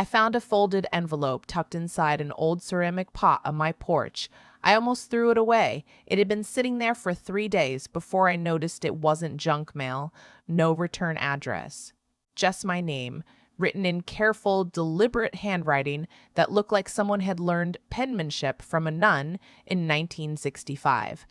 I found a folded envelope tucked inside an old ceramic pot on my porch. I almost threw it away. It had been sitting there for 3 days before I noticed it wasn't junk mail, no return address. Just my name, written in careful, deliberate handwriting that looked like someone had learned penmanship from a nun in 1965.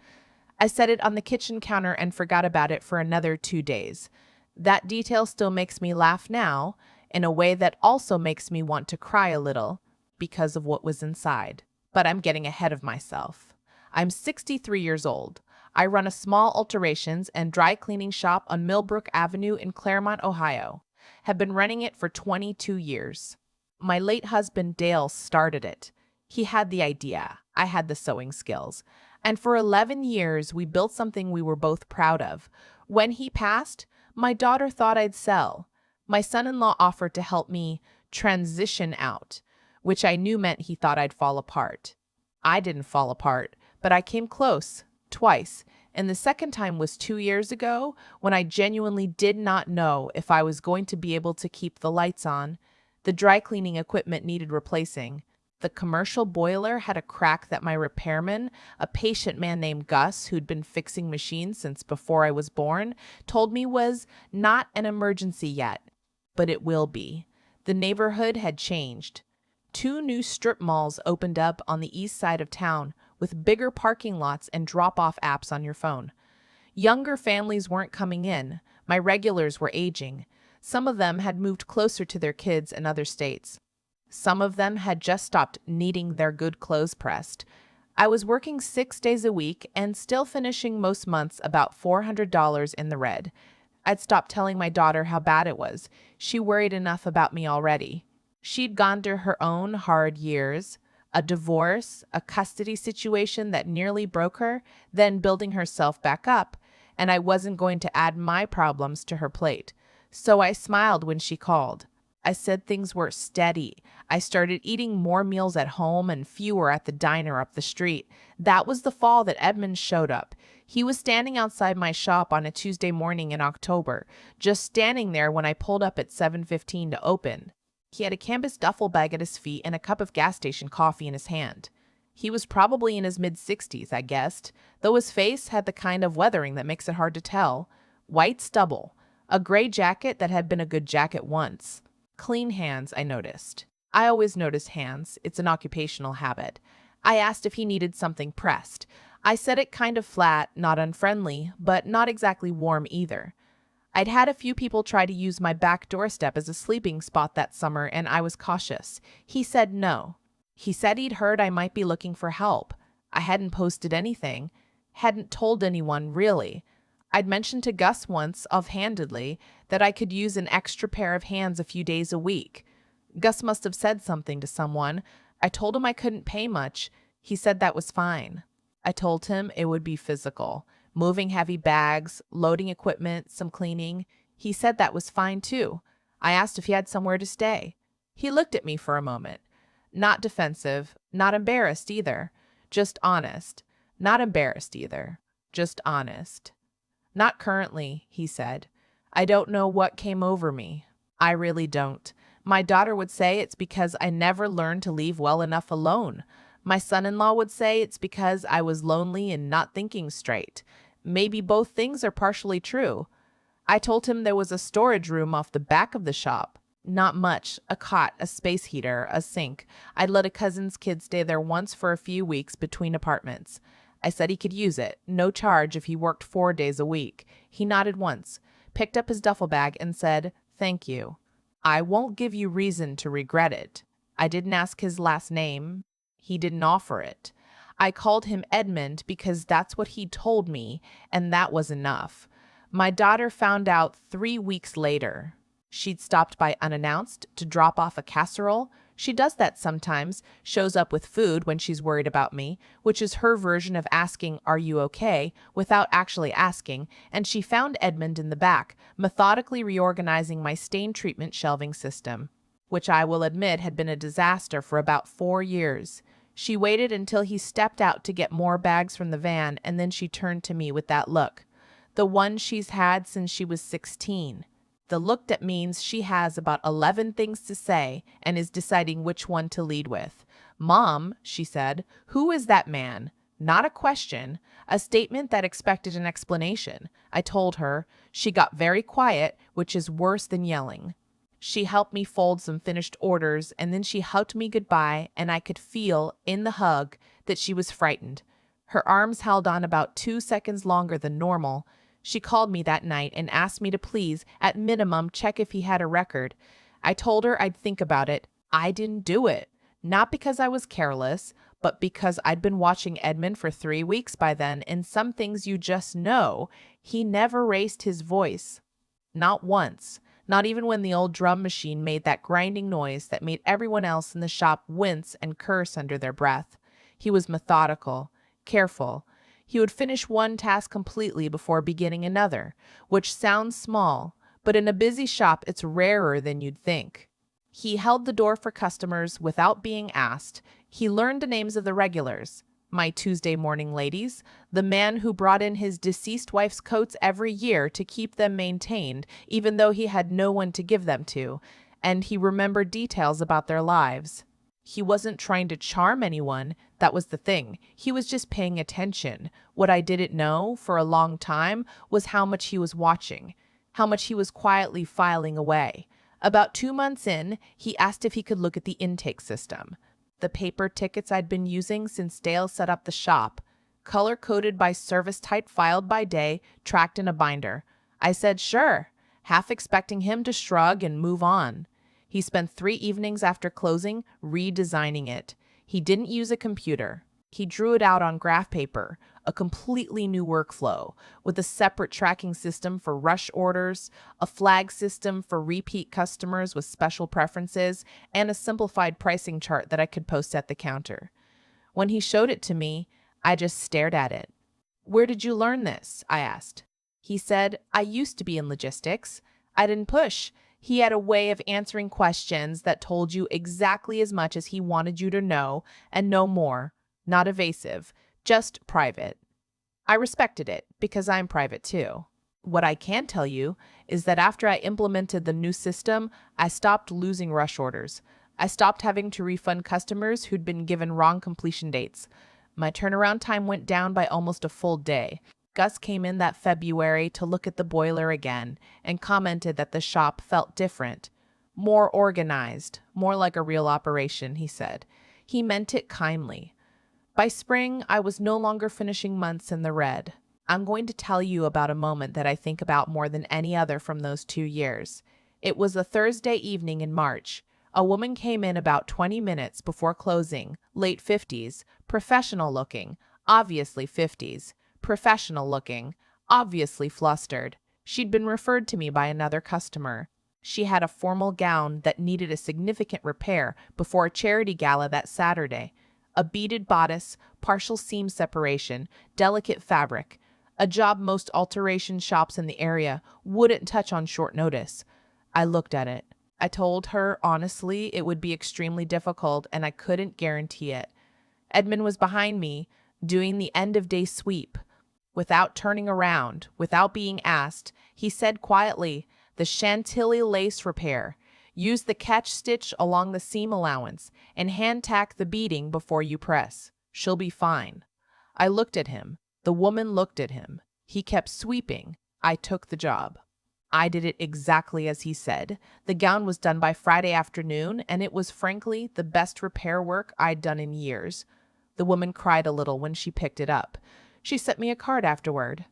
I set it on the kitchen counter and forgot about it for another 2 days. That detail still makes me laugh now, in a way that also makes me want to cry a little because of what was inside. But I'm getting ahead of myself. I'm 63 years old. I run a small alterations and dry cleaning shop on Millbrook Avenue in Claremont, Ohio. Have been running it for 22 years. My late husband Dale started it. He had the idea. I had the sewing skills. And for 11 years, we built something we were both proud of. When he passed, my daughter thought I'd sell. My son-in-law offered to help me transition out, which I knew meant he thought I'd fall apart. I didn't fall apart, but I came close, twice, and the second time was 2 years ago when I genuinely did not know if I was going to be able to keep the lights on. The dry cleaning equipment needed replacing. The commercial boiler had a crack that my repairman, a patient man named Gus who'd been fixing machines since before I was born, told me was not an emergency yet, but it will be. The neighborhood had changed. 2 new strip malls opened up on the east side of town with bigger parking lots and drop-off apps on your phone. Younger families weren't coming in. My regulars were aging. Some of them had moved closer to their kids in other states. Some of them had just stopped needing their good clothes pressed. I was working 6 days a week and still finishing most months about $400 in the red. I'd stopped telling my daughter how bad it was. She worried enough about me already. She'd gone through her own hard years, a divorce, a custody situation that nearly broke her, then building herself back up, and I wasn't going to add my problems to her plate. So I smiled when she called. I said things were steady. I started eating more meals at home and fewer at the diner up the street. That was the fall that Edmund showed up. He was standing outside my shop on a Tuesday morning in October, just standing there when I pulled up at 7:15 to open. He had a canvas duffel bag at his feet and a cup of gas station coffee in his hand. He was probably in his mid-60s, I guessed, though his face had the kind of weathering that makes it hard to tell. White stubble, a gray jacket that had been a good jacket once. Clean hands, I noticed. I always notice hands. It's an occupational habit. I asked if he needed something pressed. I said it kind of flat, not unfriendly, but not exactly warm either. I'd had a few people try to use my back doorstep as a sleeping spot that summer, and I was cautious. He said no. He said he'd heard I might be looking for help. I hadn't posted anything, hadn't told anyone really. I'd mentioned to Gus once, offhandedly, that I could use an extra pair of hands a few days a week. Gus must have said something to someone. I told him I couldn't pay much. He said that was fine. I told him it would be physical. Moving heavy bags, loading equipment, some cleaning. He said that was fine too. I asked if he had somewhere to stay. He looked at me for a moment. Not defensive, not embarrassed either. Just honest. Not embarrassed either. Just honest. Not currently, he said. I don't know what came over me. I really don't. My daughter would say it's because I never learned to leave well enough alone. My son-in-law would say it's because I was lonely and not thinking straight. Maybe both things are partially true. I told him there was a storage room off the back of the shop. Not much. A cot, a space heater, a sink. I'd let a cousin's kid stay there once for a few weeks between apartments. I said he could use it, no charge if he worked 4 days a week. He nodded once, picked up his duffel bag and said, "Thank you. I won't give you reason to regret it." I didn't ask his last name. He didn't offer it. I called him Edmund because that's what he told me, and that was enough. My daughter found out 3 weeks later. She'd stopped by unannounced to drop off a casserole. She does that sometimes, shows up with food when she's worried about me, which is her version of asking, "Are you okay?" without actually asking, and she found Edmund in the back, methodically reorganizing my stain treatment shelving system, which I will admit had been a disaster for about 4 years. She waited until he stepped out to get more bags from the van, and then she turned to me with that look, the one she's had since she was 16. The look that means she has about 11 things to say and is deciding which one to lead with. Mom, she said, who is that man? Not a question, a statement that expected an explanation. I told her. She got very quiet, which is worse than yelling. She helped me fold some finished orders, and then she hugged me goodbye, and I could feel, in the hug, that she was frightened. Her arms held on about 2 seconds longer than normal. She called me that night and asked me to please, at minimum, check if he had a record. I told her I'd think about it. I didn't do it. Not because I was careless, but because I'd been watching Edmund for 3 weeks by then, and some things you just know. He never raised his voice. Not once. Not even when the old drum machine made that grinding noise that made everyone else in the shop wince and curse under their breath. He was methodical, careful. He would finish one task completely before beginning another, which sounds small, but in a busy shop it's rarer than you'd think. He held the door for customers without being asked. He learned the names of the regulars. My Tuesday morning ladies, the man who brought in his deceased wife's coats every year to keep them maintained, even though he had no one to give them to, and he remembered details about their lives. He wasn't trying to charm anyone, that was the thing. He was just paying attention. What I didn't know for a long time was how much he was watching, how much he was quietly filing away. About 2 months in, he asked if he could look at the intake system. The paper tickets I'd been using since Dale set up the shop, color-coded by service type, filed by day, tracked in a binder. I said sure, half expecting him to shrug and move on. He spent 3 evenings after closing redesigning it. He didn't use a computer. He drew it out on graph paper, a completely new workflow, with a separate tracking system for rush orders, a flag system for repeat customers with special preferences, and a simplified pricing chart that I could post at the counter. When he showed it to me, I just stared at it. "Where did you learn this?" I asked. He said, "I used to be in logistics. I didn't push." He had a way of answering questions that told you exactly as much as he wanted you to know, and no more. Not evasive, just private. I respected it, because I'm private too. What I can tell you is that after I implemented the new system, I stopped losing rush orders. I stopped having to refund customers who'd been given wrong completion dates. My turnaround time went down by almost a full day. Gus came in that February to look at the boiler again and commented that the shop felt different. More organized, more like a real operation, he said. He meant it kindly. By spring, I was no longer finishing months in the red. I'm going to tell you about a moment that I think about more than any other from those 2 years. It was a Thursday evening in March. A woman came in about 20 minutes before closing, late 50s, professional looking, obviously 50s, professional looking, obviously flustered. She'd been referred to me by another customer. She had a formal gown that needed a significant repair before a charity gala that Saturday. A beaded bodice, partial seam separation, delicate fabric, a job most alteration shops in the area wouldn't touch on short notice. I looked at it. I told her honestly it would be extremely difficult and I couldn't guarantee it. Edmund was behind me, doing the end-of-day sweep. Without turning around, without being asked, he said quietly, "The Chantilly lace repair. Use the catch stitch along the seam allowance and hand tack the beading before you press. She'll be fine." I looked at him. The woman looked at him. He kept sweeping. I took the job. I did it exactly as he said. The gown was done by Friday afternoon, and it was frankly the best repair work I'd done in years. The woman cried a little when she picked it up. She sent me a card afterward.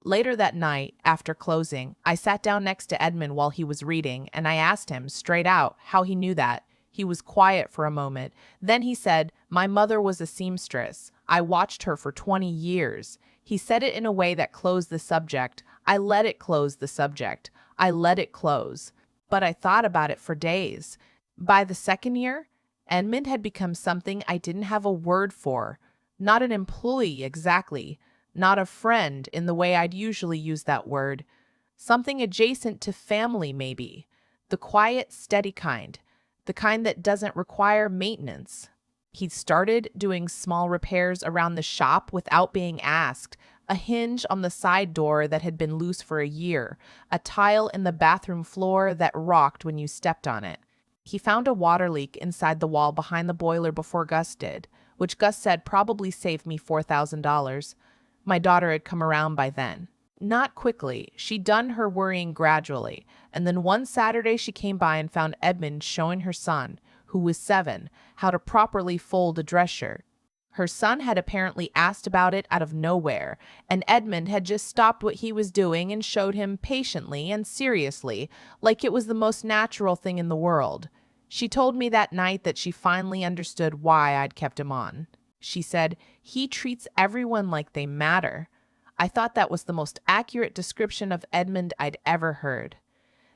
Later that night, after closing, I sat down next to Edmund while he was reading, and I asked him, straight out, how he knew that. He was quiet for a moment. Then he said, "My mother was a seamstress. I watched her for 20 years. He said it in a way that closed the subject. I let it close the subject. I let it close. But I thought about it for days. By the second year, Edmund had become something I didn't have a word for. Not an employee, exactly. Not a friend in the way I'd usually use that word. Something adjacent to family, maybe. The quiet, steady kind. The kind that doesn't require maintenance. He'd started doing small repairs around the shop without being asked. a hinge on the side door that had been loose for a year, a tile in the bathroom floor that rocked when you stepped on it. He found a water leak inside the wall behind the boiler before Gus did, which Gus said probably saved me $4,000. My daughter had come around by then. Not quickly. She'd done her worrying gradually, and then one Saturday she came by and found Edmund showing her son, who was 7, how to properly fold a dress shirt. Her son had apparently asked about it out of nowhere, and Edmund had just stopped what he was doing and showed him patiently and seriously, like it was the most natural thing in the world. She told me that night that she finally understood why I'd kept him on. She said, "He treats everyone like they matter." I thought that was the most accurate description of Edmund I'd ever heard.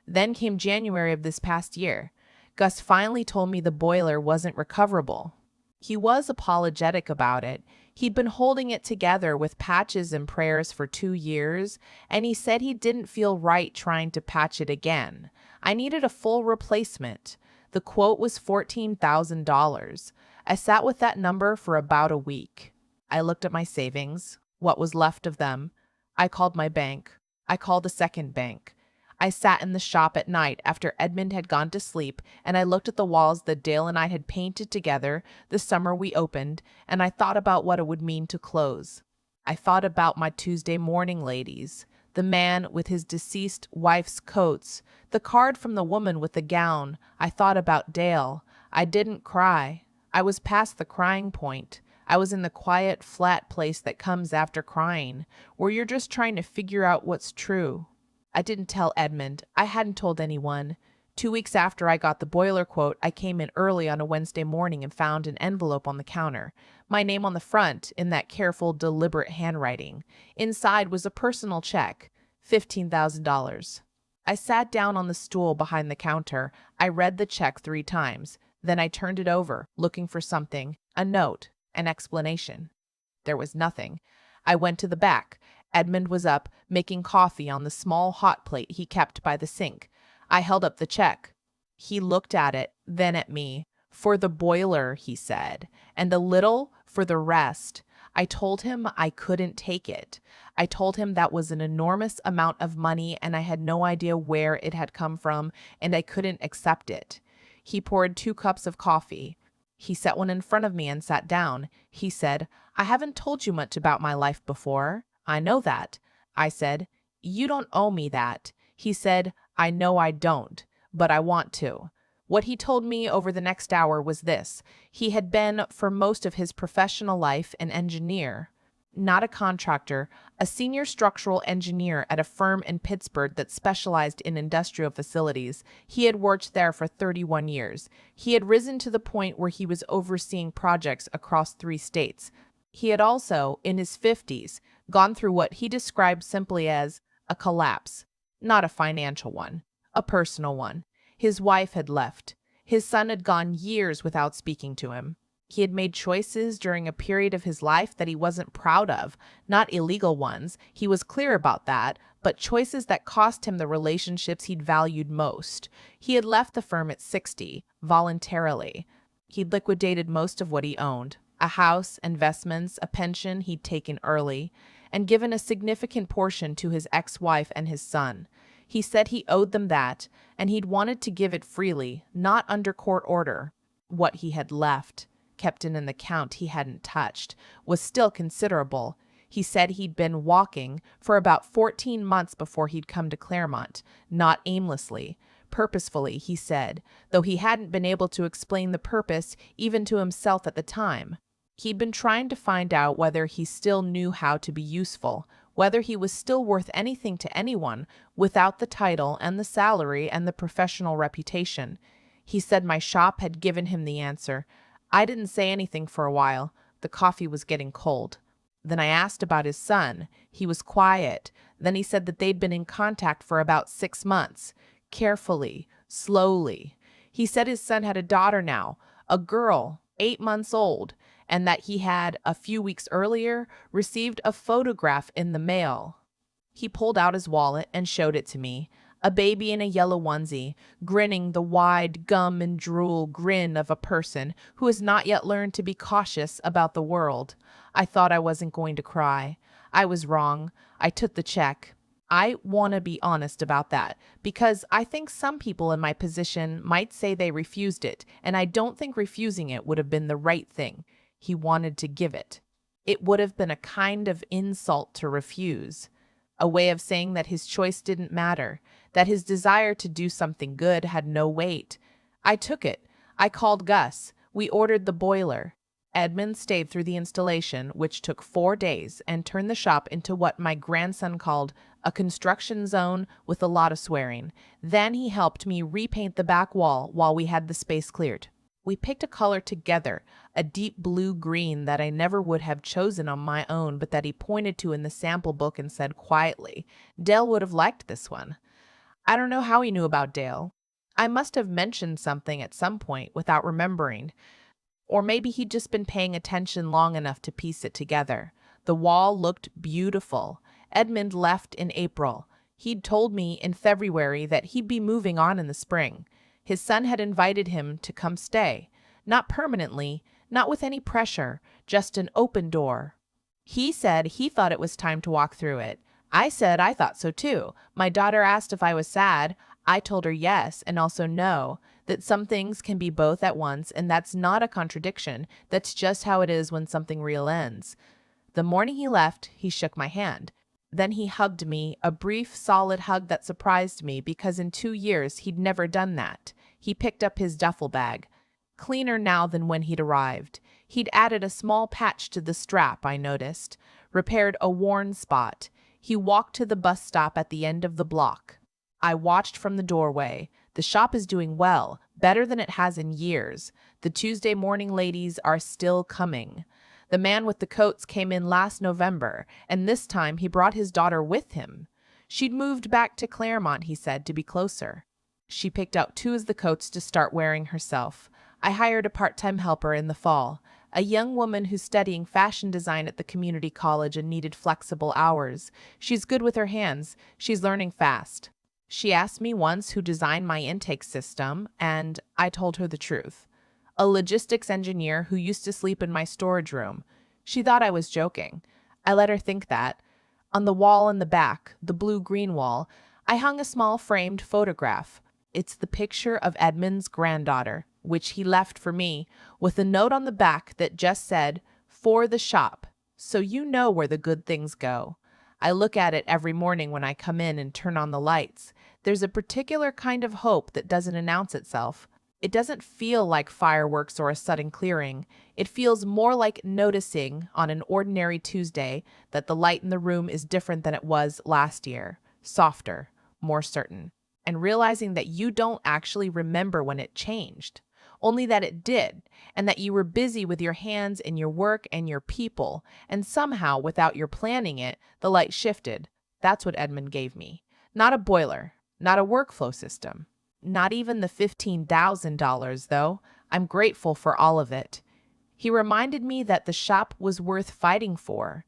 Then came January of this past year. Gus finally told me the boiler wasn't recoverable. He was apologetic about it. He'd been holding it together with patches and prayers for 2 years, and he said he didn't feel right trying to patch it again. I needed a full replacement. The quote was $14,000. I sat with that number for about a week. I looked at my savings, what was left of them. I called my bank. I called a second bank. I sat in the shop at night after Edmund had gone to sleep, and I looked at the walls that Dale and I had painted together the summer we opened, and I thought about what it would mean to close. I thought about my Tuesday morning ladies, the man with his deceased wife's coats, the card from the woman with the gown. I thought about Dale. I didn't cry. I was past the crying point. I was in the quiet, flat place that comes after crying, where you're just trying to figure out what's true. I didn't tell Edmund. I hadn't told anyone. 2 weeks after I got the boiler quote, I came in early on a Wednesday morning and found an envelope on the counter. My name on the front in that careful, deliberate handwriting. Inside was a personal check, $15,000. I sat down on the stool behind the counter. I read the check 3 times. Then I turned it over, looking for something, a note, an explanation. There was nothing. I went to the back. Edmund was up, making coffee on the small hot plate he kept by the sink. I held up the check. He looked at it, then at me. "For the boiler," he said, "and a little for the rest." I told him I couldn't take it. I told him that was an enormous amount of money and I had no idea where it had come from, and I couldn't accept it. He poured 2 cups of coffee. He set one in front of me and sat down. He said, "I haven't told you much about my life before. I know that." I said, "You don't owe me that." He said, "I know I don't, but I want to." What he told me over the next hour was this. He had been, for most of his professional life, an engineer. Not a contractor, a senior structural engineer at a firm in Pittsburgh that specialized in industrial facilities. He had worked there for 31 years. He had risen to the point where he was overseeing projects across 3 states. He had also, in his 50s, gone through what he described simply as a collapse. Not a financial one, a personal one. His wife had left. His son had gone years without speaking to him. He had made choices during a period of his life that he wasn't proud of, not illegal ones, he was clear about that, but choices that cost him the relationships he'd valued most. He had left the firm at 60, voluntarily. He'd liquidated most of what he owned, a house, investments, a pension he'd taken early, and given a significant portion to his ex-wife and his son. He said he owed them that, and he'd wanted to give it freely, not under court order. What he had left, kept in an account he hadn't touched, was still considerable. He said he'd been walking for about 14 months before he'd come to Claremont, not aimlessly, purposefully, he said, though he hadn't been able to explain the purpose even to himself at the time. He'd been trying to find out whether he still knew how to be useful, whether he was still worth anything to anyone without the title and the salary and the professional reputation. He said my shop had given him the answer. I didn't say anything for a while. The coffee was getting cold. Then I asked about his son. He was quiet. Then he said that they'd been in contact for about 6 months. Carefully, slowly. He said his son had a daughter now, a girl, 8 months old, and that he had, a few weeks earlier, received a photograph in the mail. He pulled out his wallet and showed it to me. A baby in a yellow onesie, grinning the wide gum and drool grin of a person who has not yet learned to be cautious about the world. I thought I wasn't going to cry. I was wrong. I took the check. I want to be honest about that because I think some people in my position might say they refused it, and I don't think refusing it would have been the right thing. He wanted to give it. It would have been a kind of insult to refuse, a way of saying that his choice didn't matter, that his desire to do something good had no weight. I took it. I called Gus. We ordered the boiler. Edmund stayed through the installation, which took 4 days, and turned the shop into what my grandson called a construction zone with a lot of swearing. Then he helped me repaint the back wall while we had the space cleared. We picked a color together, a deep blue-green that I never would have chosen on my own, but that he pointed to in the sample book and said quietly, "Dale would have liked this one." I don't know how he knew about Dale. I must have mentioned something at some point without remembering. Or maybe he'd just been paying attention long enough to piece it together. The wall looked beautiful. Edmund left in April. He'd told me in February that he'd be moving on in the spring. His son had invited him to come stay. Not permanently, not with any pressure, just an open door. He said he thought it was time to walk through it. I said I thought so too. My daughter asked if I was sad. I told her yes and also no, that some things can be both at once, and that's not a contradiction. That's just how it is when something real ends. The morning he left, he shook my hand. Then he hugged me, a brief, solid hug that surprised me because in 2 years he'd never done that. He picked up his duffel bag. Cleaner now than when he'd arrived. He'd added a small patch to the strap, I noticed, repaired a worn spot. He walked to the bus stop at the end of the block. I watched from the doorway. The shop is doing well, better than it has in years. The Tuesday morning ladies are still coming. The man with the coats came in last November, and this time he brought his daughter with him. She'd moved back to Claremont, he said, to be closer. She picked out 2 of the coats to start wearing herself. I hired a part-time helper in the fall, a young woman who's studying fashion design at the community college and needed flexible hours. She's good with her hands. She's learning fast. She asked me once who designed my intake system, and I told her the truth. A logistics engineer who used to sleep in my storage room. She thought I was joking. I let her think that. On the wall in the back, the blue-green wall, I hung a small framed photograph. It's the picture of Edmund's granddaughter, which he left for me, with a note on the back that just said, "For the shop, so you know where the good things go." I look at it every morning when I come in and turn on the lights. There's a particular kind of hope that doesn't announce itself. It doesn't feel like fireworks or a sudden clearing. It feels more like noticing on an ordinary Tuesday that the light in the room is different than it was last year, softer, more certain, and realizing that you don't actually remember when it changed, only that it did, and that you were busy with your hands and your work and your people, and somehow, without your planning it, the light shifted. That's what Edmund gave me. Not a boiler, not a workflow system. Not even the $15,000, though. I'm grateful for all of it. He reminded me that the shop was worth fighting for,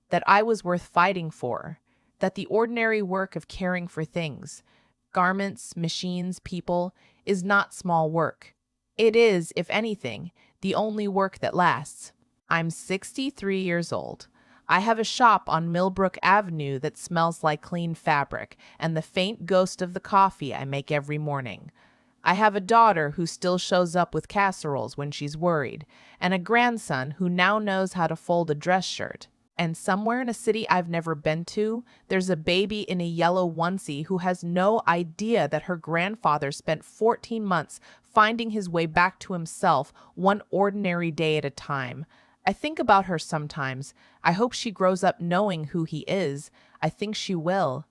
that I was worth fighting for, that the ordinary work of caring for things, garments, machines, people, is not small work. It is, if anything, the only work that lasts. I'm 63 years old. I have a shop on Millbrook Avenue that smells like clean fabric and the faint ghost of the coffee I make every morning. I have a daughter who still shows up with casseroles when she's worried, and a grandson who now knows how to fold a dress shirt. And somewhere in a city I've never been to, there's a baby in a yellow onesie who has no idea that her grandfather spent 14 months finding his way back to himself one ordinary day at a time. I think about her sometimes. I hope she grows up knowing who he is. I think she will.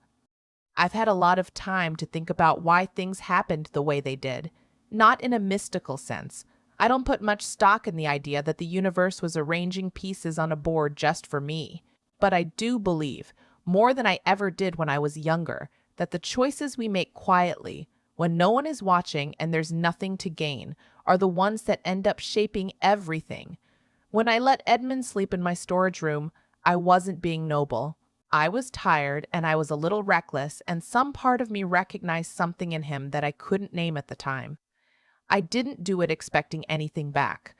I've had a lot of time to think about why things happened the way they did. Not in a mystical sense. I don't put much stock in the idea that the universe was arranging pieces on a board just for me. But I do believe, more than I ever did when I was younger, that the choices we make quietly, when no one is watching and there's nothing to gain, are the ones that end up shaping everything. When I let Edmund sleep in my storage room, I wasn't being noble. I was tired and I was a little reckless, and some part of me recognized something in him that I couldn't name at the time. I didn't do it expecting anything back.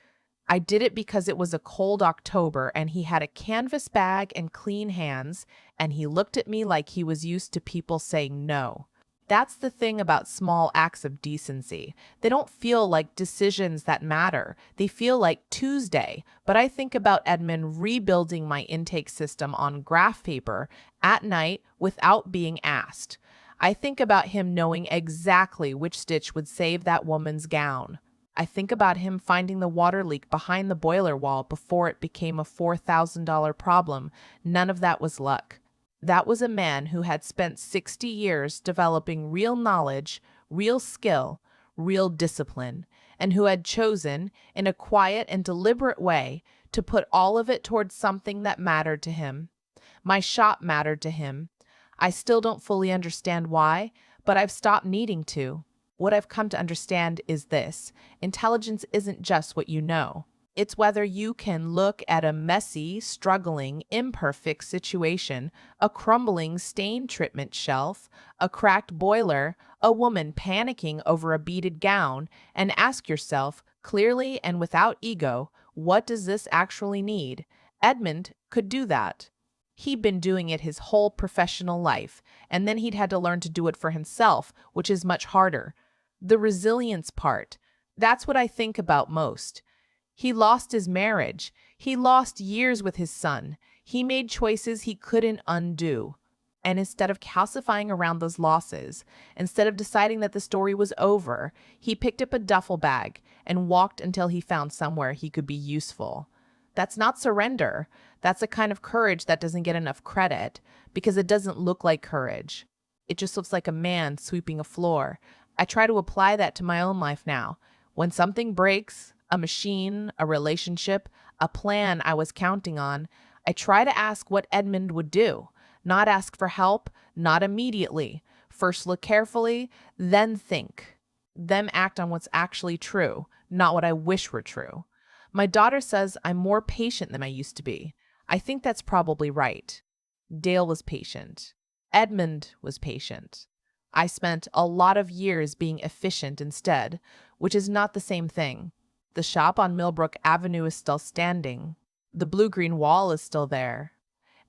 I did it because it was a cold October and he had a canvas bag and clean hands, and he looked at me like he was used to people saying no. That's the thing about small acts of decency. They don't feel like decisions that matter. They feel like Tuesday. But I think about Edmund rebuilding my intake system on graph paper at night without being asked. I think about him knowing exactly which stitch would save that woman's gown. I think about him finding the water leak behind the boiler wall before it became a $4,000 problem. None of that was luck. That was a man who had spent 60 years developing real knowledge, real skill, real discipline, and who had chosen, in a quiet and deliberate way, to put all of it towards something that mattered to him. My shop mattered to him. I still don't fully understand why, but I've stopped needing to. What I've come to understand is this: intelligence isn't just what you know. It's whether you can look at a messy, struggling, imperfect situation, a crumbling stain treatment shelf, a cracked boiler, a woman panicking over a beaded gown, and ask yourself, clearly and without ego, what does this actually need? Edmund could do that. He'd been doing it his whole professional life, and then he'd had to learn to do it for himself, which is much harder. The resilience part, that's what I think about most. He lost his marriage. He lost years with his son. He made choices he couldn't undo. And instead of calcifying around those losses, instead of deciding that the story was over, he picked up a duffel bag and walked until he found somewhere he could be useful. That's not surrender. That's a kind of courage that doesn't get enough credit because it doesn't look like courage. It just looks like a man sweeping a floor. I try to apply that to my own life now. When something breaks, a machine, a relationship, a plan I was counting on, I try to ask what Edmund would do. Not ask for help, not immediately. First look carefully, then think. Then act on what's actually true, not what I wish were true. My daughter says I'm more patient than I used to be. I think that's probably right. Dale was patient. Edmund was patient. I spent a lot of years being efficient instead, which is not the same thing. The shop on Millbrook Avenue is still standing. The blue-green wall is still there.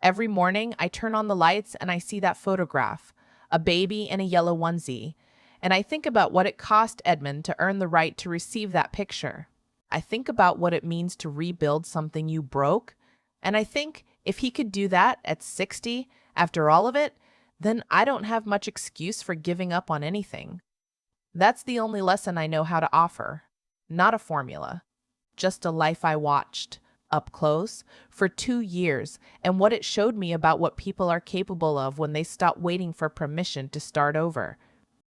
Every morning, I turn on the lights and I see that photograph, a baby in a yellow onesie, and I think about what it cost Edmund to earn the right to receive that picture. I think about what it means to rebuild something you broke, and I think if he could do that at 60, after all of it, then I don't have much excuse for giving up on anything. That's the only lesson I know how to offer. Not a formula, just a life I watched, up close, for 2 years, and what it showed me about what people are capable of when they stop waiting for permission to start over.